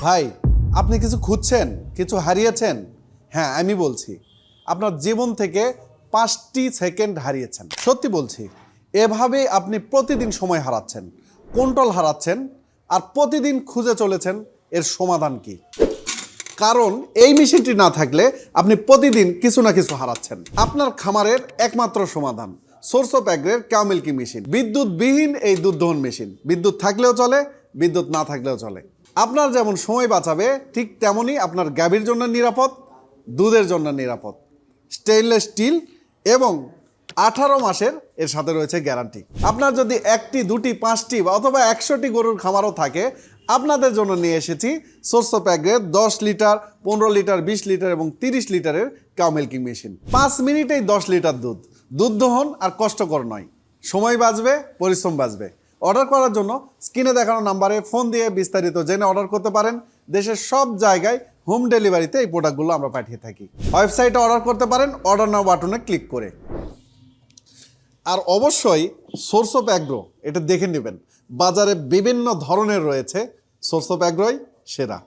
ভাই, আপনি কিছু খুঁজছেন, কিছু হারিয়েছেন? হ্যাঁ, আমি বলছি আপনার জীবন থেকে 5টি সেকেন্ড হারিয়েছেন। সত্যি বলছি, এভাবে আপনি প্রতিদিন সময় হারাচ্ছেন, কন্ট্রোল হারাচ্ছেন, আর প্রতিদিন খুঁজে চলেছেন এর সমাধান কি। কারণ এই মেশিনটি না থাকলে আপনি প্রতিদিন কিছু না কিছু হারাচ্ছেন। আপনার খামারের একমাত্র সমাধান সোর্স অফ অ্যাগ্রের কাউ মিল্কিং মেশিন। বিদ্যুৎবিহীন এই দুধ দহন মেশিন, বিদ্যুৎ থাকলেও চলে, বিদ্যুৎ না থাকলেও চলে। আপনার যেমন সময় বাঁচাবে, ঠিক তেমনই আপনার গাভীর জন্য নিরাপদ, দুধের জন্য নিরাপদ। স্টেইনলেস স্টিল এবং 18 মাসের এর সাথে রয়েছে গ্যারান্টি। আপনার যদি 1টি, 2টি, 5টি বা অথবা 100টি গরুর খামারও থাকে, আপনাদের জন্য নিয়ে এসেছি সোর্স অফ অ্যাগ্রের 10 লিটার, 15 লিটার, 20 লিটার এবং 30 লিটারের কাউ মিল্কিং মেশিন। 5 মিনিটেই 10 লিটার দুধ। দুধ দহন আর কষ্টকর নয়, সময় বাঁচবে, পরিশ্রম বাঁচবে। অর্ডার করার জন্য স্ক্রিনে দেখানো নাম্বারে ফোন দিয়ে বিস্তারিত জেনে অর্ডার করতে পারেন। দেশের সব জায়গায় হোম ডেলিভারিতে এই প্রোডাক্টগুলো আমরা পাঠিয়ে থাকি। ওয়েবসাইটে অর্ডার করতে পারেন অর্ডার নাও বাটনে ক্লিক করে। আর অবশ্যই সোর্স অফ অ্যাগ্রো এটা দেখে নেবেন, বাজারে বিভিন্ন ধরনের রয়েছে, সোর্স অফ অ্যাগ্রোই সেরা।